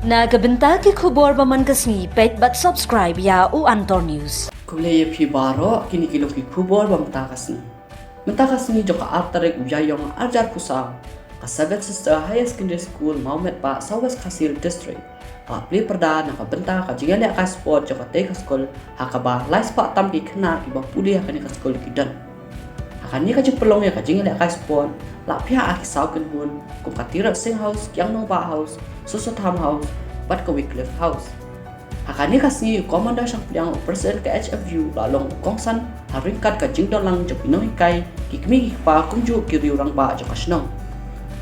Nagabenta ki khubor baman kasni pet but subscribe ya u Antor News. Kulay pi baro kini kilo ki khubor bamta kasni. Menta kasni joka artarek uyayong arjar pusang. Kasagat Sister High Secondary School Mohammed Pa Sawas Kasil District. Pli perda nakabenta ka jingale ka sport joka te ka school hakaba lais pa tam ki khna ibang puli hakani ka school kidan. Hakani ka jipelong ya ka jingale ka sport la pia aki sauken hun kum katira sing house kyang nong ba house Susut-Ham House, Bat ke Wycliffe House. Hakani kasni komanda sang yang presiden ke HFU lalong kongsan haringkat ka jingdon lang jok inohikai kikmi pa kumju kiri orang ba jok asnong.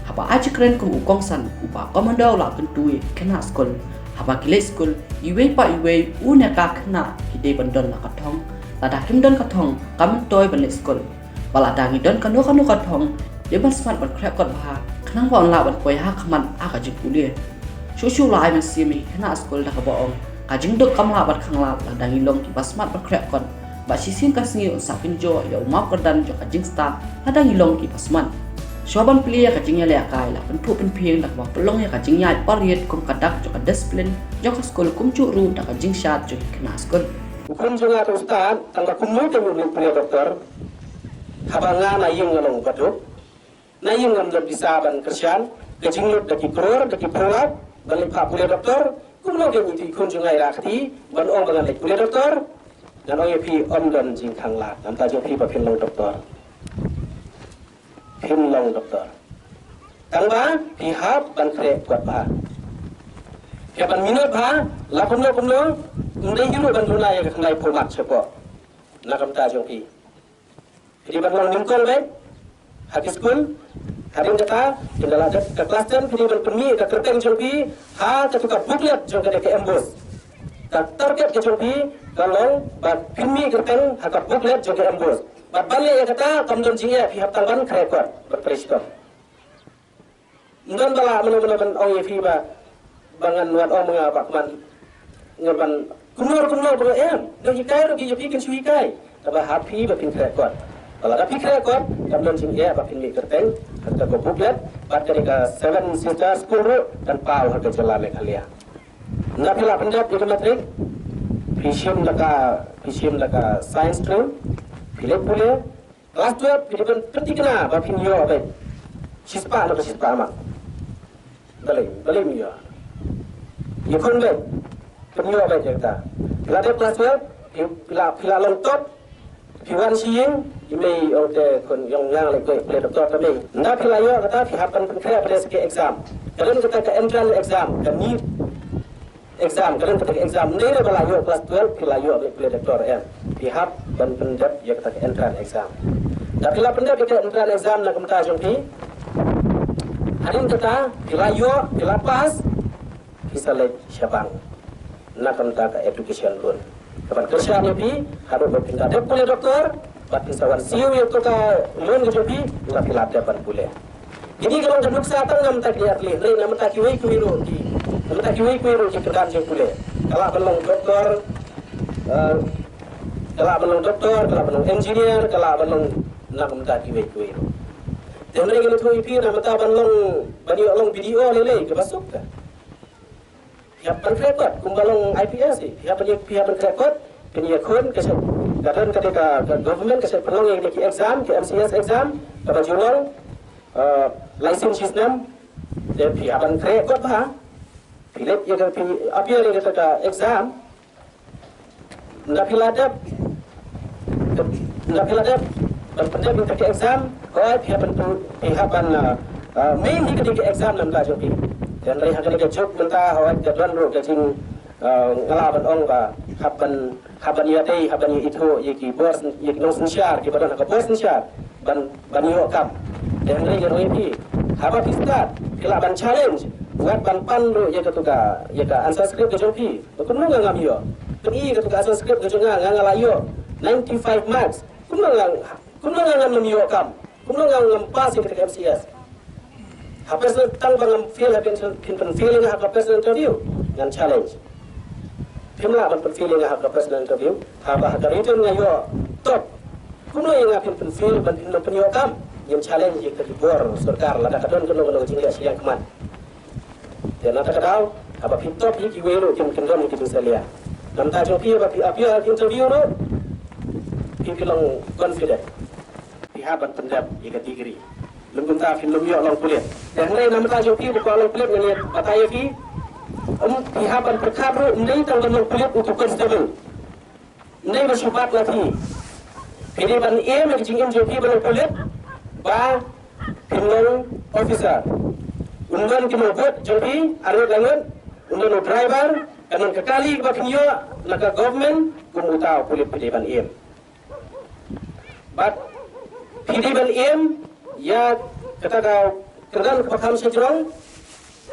Hapa aji keren kum ukongsan upa komanda la kentui kena skol. Hapa kile skol iwe pa iwe une ka kena kide bandon la katong. Lada kimdon katong kamen toy balik skol. Balada ngidon kanu katong deban smart ban krep kot ba kenang ba la ban koi ha khaman aka jikulie. Shushu lai man simi kena skol dah kaboong kajing dok kamla bat khangla la dangi long ki basmat bat krek kon ba sisin kasngi on sapin jo ya umap kerdan jo kajing sta la dangi long ki basman shoban plia kajing ya le akai la pentu pen pieng dak ba pelong ya kajing ya pariet kum kadak jo ka discipline jo ka skol kum chu ru dak kajing shat jo kena skol hukum jonga ustad tangga kummu ke mun pria dokter habanga na yung ngalong baduk na yung ngam bisa ban kerjaan kajing lut daki prolat balik pak pula doktor, kumno ke uti kunjungai rakti, ban ong bangan lek pula doktor, dan ong yepi om dan jing kang la, nam ta jo pi pa pin long doktor, tang ba pi hap ban kre kuat ba, ya ban minut ba, la kumno, ndai hiru ban luna ya kang lai pomat sepo, nakam ta jo pi, jadi ban long ningkol be, habis kun. Hari kata kendala ke kelas dan kini berpemi ke kerteng jompi ha ketuka buklet jom ke embos ka target ke jompi kalau bat pemi kerteng ha ka buklet jom ke embos bat balik ya kata kamdon jinge pihak talban krekor berpresiden ndan bala menawan ong ye ba bangan nuat ong mengapa man ngaban kumur ba do hikai ro ki jopi kan sui kai taba happy ba pin krekor kalau ada pikir kuat, kamdon jinge ba pin mi kerteng kita go buklet bat ketika 7 Sister School dan pau harga jalan kalia na pila pendap di matrik pishim laka science stream pile pule kelas 12 pilihan pentingna ba pinyo ba sispa ma balai yo yukun ba pinyo ba kita pila de kelas 12 pila lengkap piwan siing imei ote kon yang ngang le koi ple doktor kami na pilayo kata pihapan penkrea pada segi exam kalian kita ke entrance exam dan ni exam kalian kita ke exam ni le balayo kelas 12 pilayo ple doktor ya pihap dan pendap ya kita ke entrance exam dan pila pendap kita entrance exam na kemta jongki harin kita pilayo pila pas bisa le syabang na kemta ke education loan kapan kerja ni harus berpindah dia boleh doktor bat pisawan siu yang tu ka loan ke jobi la pilat dapat boleh jadi kalau keduk kesehatan ngam tak lihat le nam tak kiwi kuiro di nam tak kiwi kuiro ke kedan je boleh kalau belum doktor kalau belum engineer kalau belum nam tak kiwi kuiro dan lagi tu ipi nam tak belum bani long video le ke masuk ka pihak rekod kumbalong IPS pihak rekod penyekun kadang ketika government kasih pelong yang lagi exam ke MCS exam kepada julong license system dan pihak rekod bah pilih ya ke apa yang ketika exam ndak piladap dan pendek ketika exam kau pihak main di ketika exam nam tak joki dan dari hasil kecuk mentah awak jadwal ro kecing ngalaban ong ba haban yate haban itu yaki bos yaki nong sensyar ki badan ka bos sensyar ban yo kam dan dari ro iki haba start kelaban challenge buat ban pan ro ya ketuka ya ka answer script ke jopi kun ngam yo pergi ketuka answer script ke jonga ngalayo 95 marks kun ngam yo kam kun ngam pas ketika MCS Personal tang bang feel pin feeling ha personal interview ngan challenge pimla ban feeling ha personal interview ha ba ha return ngayo top kuno yang pin feel ban pin penyo kam yang challenge ke bor sarkar la ka don kuno jingga siang keman dan nata kadau apa top ki wero kin kendam ki tusalia nam ta jong pi apa interview no pi long confident pi haban pendap i kategori lum ta fin lum yo long kuliah dan lai nam ta jong pi ko long kuliah ni bataya ki pi haban perkabro ndai tang long kuliah untuk constable ndai bersubat lagi ini ban em ki jing jong pi long kuliah ba pinong officer undan ki mo buat jong pi arut langan undan driver kanan kekali ke bakinyo naka government kumutaw kulit piliban em but piliban em ya kata kau kenal pakam sejurang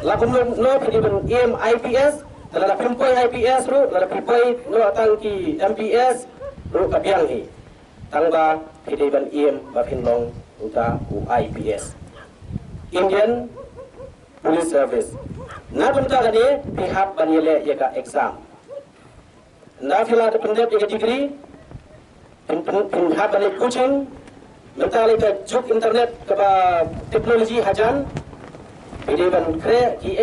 lakum no piliban em IPS dalam pimpoi IPS ru dalam pimpoi no tangki MPS ru kabiang hi tangga piliban em bapinlong uta IPS Indian Police Service na bentar tadi pihak banile ya ka exam na fila de pendep ya degree pihak banile coaching bentar ka juk internet ke teknologi hajan ini ban kre ki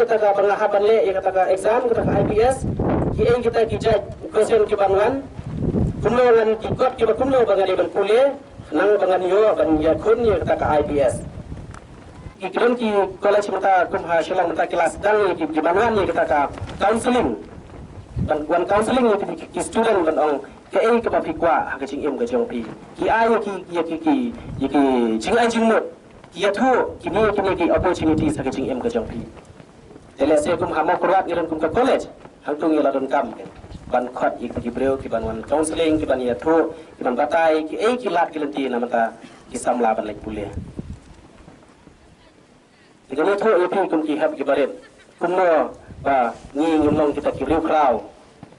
kata ka pengahap banile ya kata ka exam kata ka IPS ki kita kijaj question ki bangan kumno ngan ki kot ki kumno bangali ban kuliah nang bangan yo ban ya kun ya kata ka IPS iklan ki college mata kumha shilang mata kelas dang ki bangan ni kita ka counseling ban wan counseling ni ki student ban ong ke ai ka pi kwa ha ka jing em ka jong pi ki ai ki jing ai jing mot ki ya tho ki ni ki opportunities ha ka jing em ka jong pi tele se kumha mo kurat ni ran kum ka college hang tung ya la don kam ban khot ik ki breu ki ban wan counseling ki ban ya tho ki ban batai ki ai ki lat ki lenti na mata ki samla ban lek kuliah Jika itu ia kum ki hab ki baret kumno ba ni ngomong kita ki riu krau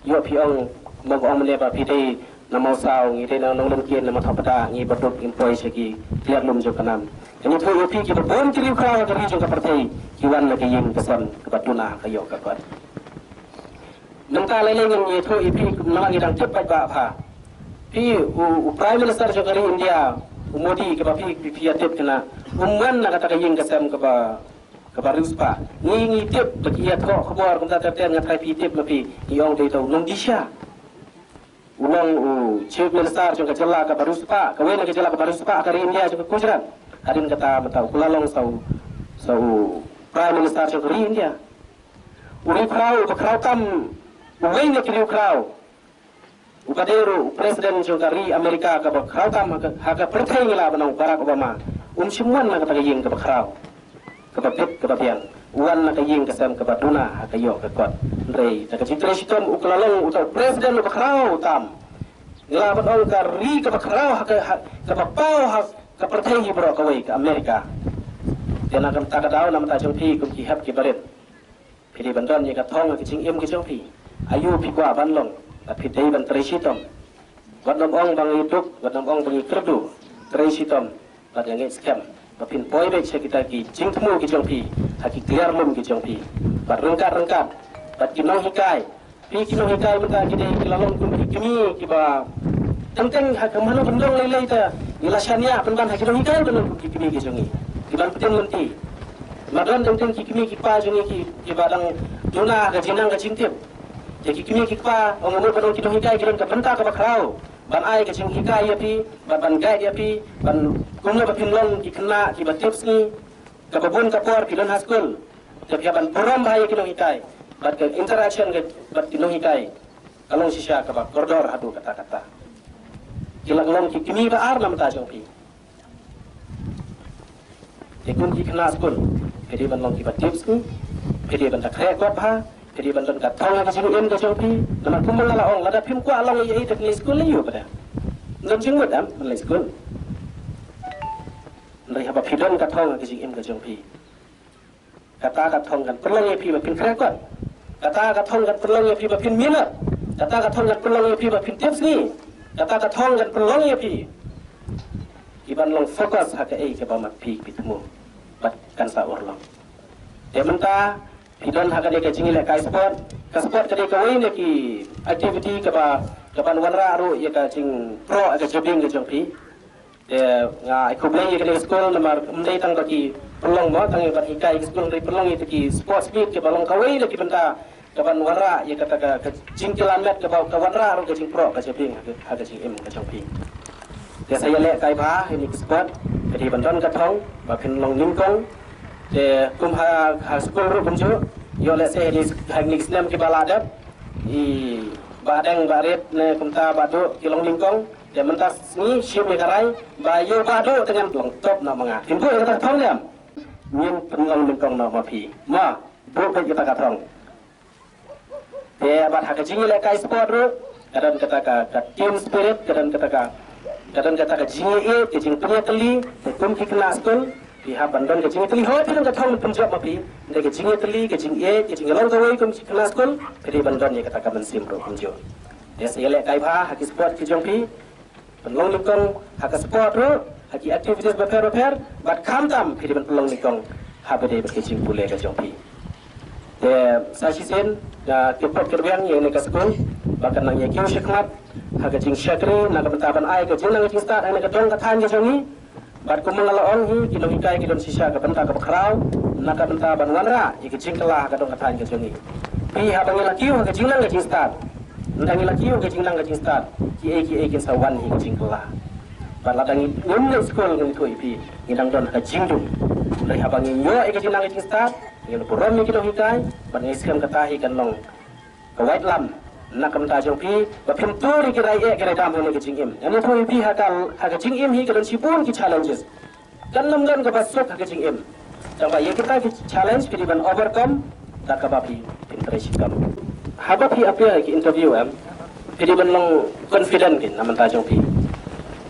yo pi ong mo ong le ba pi dei na mau sao ngi dei na nong lem kien na ma thapada ngi baduk employee segi liat lum jo kanam ini tu ia pi ki bon ki riu krau ka ri jo ka partai ki wan la ki ying pesan ke batuna ka yo ka kwat nang ta lai lai ngi tu ia pi kum na ngi dang cep ba pha pi u prime minister jo ka ri India Modi ke ba pi atip kena umman na kata kaying kasam ke ba ruspa ni tip bagi ya kok khabar kum ta ter ngatai pi tip lepi iong dei tau nong disha ulang chief minister jong ka jela ka ruspa ka wena ka jela ka ruspa ka India jong ka kujran adin kata matau kulalong sau prime minister jong ka India uri krau tam wena ki krau Ukaderu presiden jongkari Amerika ka bakrau tam haka pertai ngila banang Barack Obama simuan na kata ying ka bakrau ka bapit ka bapian uwan na kaying kasam ka batuna haka yo ka kot rei ta ka citre sitom uklalong utau presiden bakrau tam ngila banang ka ri ka bakrau haka ka bapau ka pertai bro ka wei ka Amerika yana kam ta ka daw na mata jong pi kum ki hab ki baret pidi bandan ye ka thong ka ching em ki jong pi ayu pi kwa ban long tapi dai ban tresitom wat nom ong bang ituk wat nom ong bang ikrdu tresitom bat yang scam bapin poi be kita ki jingtmu ki jongpi haki clear lum ki jongpi bat rengkat bat kinong hikai menta ki dei lalong kum ki kimi ki ba tenteng hak mana bendong lelai ta ilasania pendan haki nong hikai benon ki kimi ki jongi ki ban peten menti madan tenteng ki kimi ki pa jongi ki badang duna ka jinang ka jingtip jadi kimi kikpa omong padong kita hikai kiran ka benta ka bakrau ban ai ka jing hikai ya pi ban gai ya pi ban kumna ba pinlong ki kena ki ba tips ni ka babon ka por pilon haskul tapi ban program bahaya kilo hikai bat ka interaction ka bat kilo hikai kalong sisya ka ba koridor adu kata-kata kilang long ki kimi ba ar nam ta jong pi ekun ki kena haskul jadi ban long ki ba tips ni jadi ban tak kaya kuat ha jadi bantuan kat thong ka sing em ka jong pi nama kumbang la ong lada phim kwa long ye tak ni school le yu pada ngam jing mut am le school ndai haba phidon ka thong ka sing em ka jong pi kata ka thong kan perlong ye pi ba pin kra kwat kata ka thong kan perlong ye pi ba pin mina kata ka thong kan perlong ye pi ba pin tips ni kata ka thong kan perlong ye pi iban long fokus ha ka ei ka ba mat pi pitmu bat kan sa orlong dementa Idan haka dia kecing le ka sport tadi ka wei ki activity ka ban wanra ro ye ka cing pro ka jobing ka jong pi Aku beli ke sekolah nomor mendai tang bagi pelong mo tang bagi kai sekolah dari pelong itu ki sports meet ke balong kawai lagi benda kawan wara ya kata ke jingkilan met ke bau kawan ra ro ke jing pro ke jeping ke jing em ke jeping dia saya lek kai ba ini sport jadi bantuan ke thong ba pin long nim kong de kum ha sekolah ro bunju yo lek se di hang nik snem ke baladap I badang baret ne kumta badu ki long nim kong dia mentas ni siap mekarai bayu badu dengan lengkap nak mengah timbu yang kata thong dia min penlang lengkong nak mapi ma bu pe kita kata thong dia bat hak jingi le kai sport ru kadang kata ka team spirit kadang kata ka jingi ke jing punya teli kum ki kena skul di ha bandon ke jingi teli ho kadang kata thong penjap mapi de ke jingi teli ke jing ke jing long kawai kum ki kena skul ke bandon ni kata ka mensim ru penjo dia saya le kai ba hak sport ki jongpi pelong lingkong hak sport ru hak activities beper bat kam tam pidi pelong lingkong habade berkecing pule ke jompi de sasisen da kepot kerbiang yang ke sekolah bahkan nang yakiu syakmat hak jing syakri nak bentaban ai ke jing nang jing start ai ke dong ka than ke jongi bat ku mengalon hi kilong ikai ke don sisa ke benta ke bakrau nak bentaban wanra ke jing kelah ke dong ka than ke jongi pi ha bang lakiu ke jing nang ke jing start ndang lakiu ke jing nang ke jing start ki ke sawan hi ke jing kelah bat ladang nyum le sekolah ngi tu pi ngidang don ka jing dum lai ha bang yo ke jing nang ke jing start yang puram ni kita hikai, bernisikan katahi kan long, kawait lam, nak kemta jompi, bapim turi kirai kirai tamu ni kecingim. Yang itu hipi hakal kecingim hi kadang sibun ki challenges. Kan lemgan kebasuk kecingim. Coba ya kita challenge kita ban overcome, tak kebapi interest kamu. Habapi apa ki interview kita ban long confident kin namanta jompi.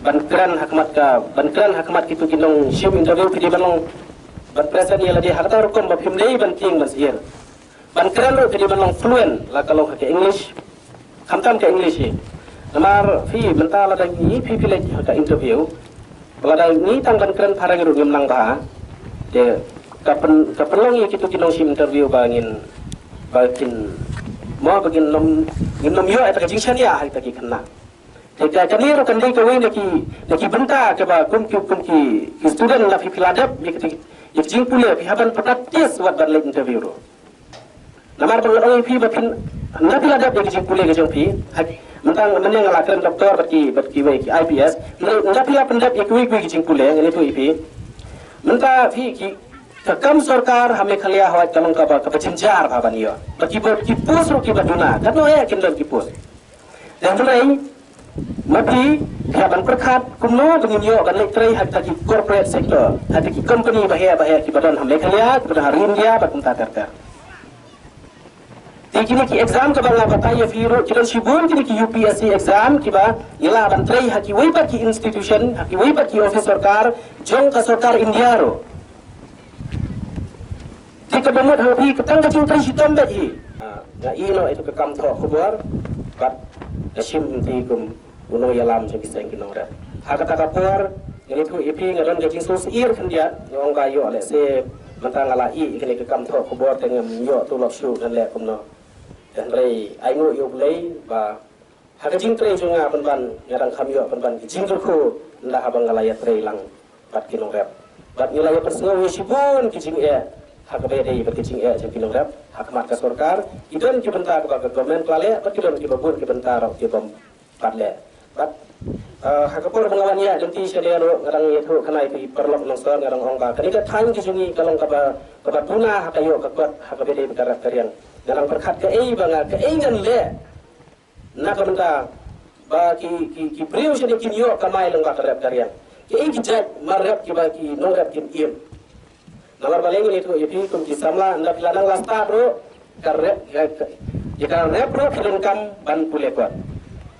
Ban kran hakmat kitu kinong shim interview kita ban long ban present ia lagi harta rukum bapim dei ban ting ban sihir ban keren ro jadi ban long fluent la kalau ke English khamtam ke English ni namar fi benta la dang ni fi lagi ka interview la dang ni tang ban keren parang ro ngem nang ba de kapen long ye kitu kinong sim interview bangin mo bagin nom yo eta jing san ya ha ta ki kena Jika kini ro kan dei ko neki benta ke ba kum ki student la fi filadap ik jing pule pi haban practice wat ban lek interview ro namar bang oi pi batin na pila dap ik jing pule ke jong pi mentang meneng la kren doktor bati wei ki IPS na pila pendap ik wei ki jing pule ngene tu pi menta pi ki kam sarkar hame khalia hawat kalong ka ba ka pachinjar ba ban yo baki pos ro ki baduna kan no ya kin ki pos dan rai mati haban perkat kumno dengan yo kan lektrai hak taki corporate sector hak taki company bahaya ki badan hamle khalia kepada harin dia bakum tatar kini ki exam ke bangla bataya firo kiran sibun kini ki UPSC exam kiba ila ban trai hak wei ki institution hak wei ki office sarkar jong ka sarkar India ro tika bamut hapi ketang ka jing trai sitom be na ino itu ke kam tho khobor kat asim tikum uno yalam sa kisang kinora hakata kapor ngani thu ipi ngadon gajing sus ir khandia ngong ga yo le se mantang ala I ikene ke kam tho khobor tengam yo tu lok shu dan le kumno dan rei ai ngo yo lei ba hakajing tre junga ban ngarang kham yo ban ki jing ko nda habang ala ya tre lang pat kinora bat nilai persngo sibun ki jing hakabe dei bat ki jing jing kinora hakmat ka sarkar idon ki bentar ka government klale bat kidon ki babun ki bentar ki bom patle bat hakapur mengawan ya jenti sedero ngarang itu kanai pi perlok nongson ngarang ongka kani ka thain ki jungi kalong ka tuna hakayo ka kuat hakabe dei bekara karian ngarang perkhat ke banga ke ngan le na ka benta ba ki priu sedi kinyo kamai long ka karian ke ki jat marap ki ba ki nongrap ki iem nalar baleng itu ipi kum ki samla nda piladang lasta bro karep jika rep bro kidon kam ban pule kuat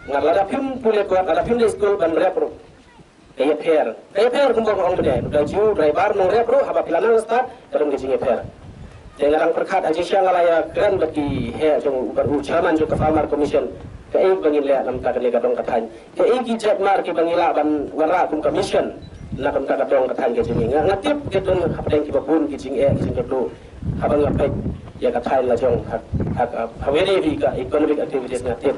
ngarla da pim pule kuat ada pim di school ban rep bro kaya per kumbang ong bede da ju driver nong rep bro haba piladang lasta kadang ki jinge per dengarang perkhat aji siang alaya keren bagi he jong baru chairman jo farmer commission ke bangin le nam ka le gadong kathan ke ki jet mar ki bangila ban wara kum commission na kam ka gadong kathan ke jinge ngatip ke don hapdeng ki babun ki jinge do habang ngapai ya kathan la jong hak hawede bi ka economic activities ngatip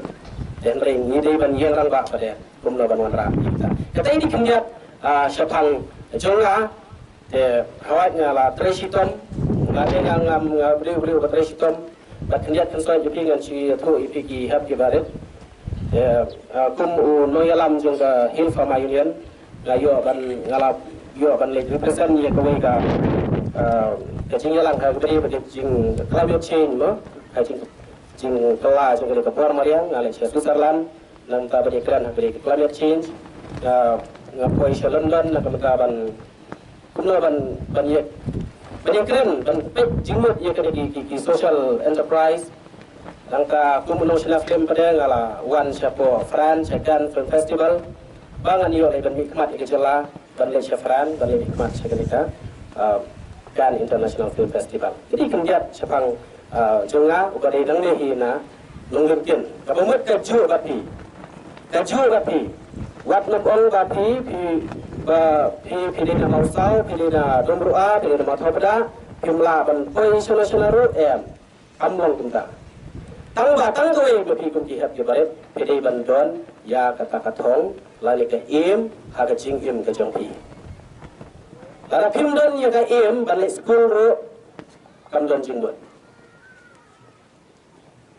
dan ring ni dei ban yang rang ba pada kum no ban wanra kita kata ini kenyat syapang jonga hawat ngala tresitom ngade ngam beliau tresitom bakniat kan soal jupi ngan si tu ipiki hab kibaret kum noyalam jonga hill farm union ngayo ban ngala yo ban le represent ye kawai ka kecing yalang ha beri kecing climate change mo kecing kelah jonga ke por mariang ngale si Switzerland nam ta beri kran beri climate change ngapoi si London nak ban kumno ban ye beri kran ban pek jingmut ye kade ki social enterprise langka kumno sila film pada ngala one chapo France second film festival bangan yo le ban hikmat ke jela ban le Fran ban le hikmat sekalita kan international film festival jadi kendiat sepang jonga ukade dang le hina nonglimpian kamumet kaju bapi wat nak ong bapi pi dina mausau pi dina domrua pi dina mathopada pimla ban poi national road amlong kunta tang koi bapi kun jihad jabaret pi ban don ya kata katong lali ke im haga jing im ke jongpi lara pim don ya ka im ban le school ro kam don jing don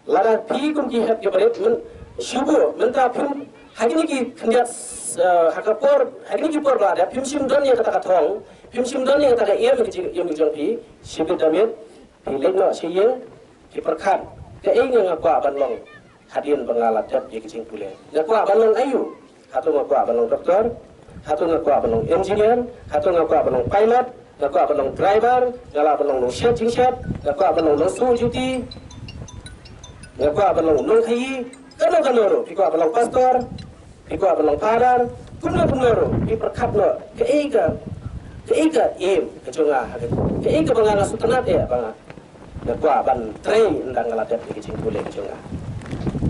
lara pi kun jihad jabaret men shubu menta pim hagini ki kendiat hagini ki por ba pim sim don ya kata katong pim sim don ya kata im ke jongpi sibit damit pi le no siyeng ki perkat ke ingin ngakwa ban long hadian pengalat ye ke jing pule ngakwa ban long ayu hatu ngakwa balong doktor, hatu ngakwa balong engineer, hatu ngakwa balong pilot, ngakwa balong driver, ngala balong chef jing chef, ngakwa balong su duty, ngakwa balong nong khai, kanoro, pikwa balong pastor, pikwa balong padar, punoro, piperkat no, keiga im kejonga, keiga banganga sutanat ya banga, ngakwa ban train ndang ngala dep ke jing pule kejonga.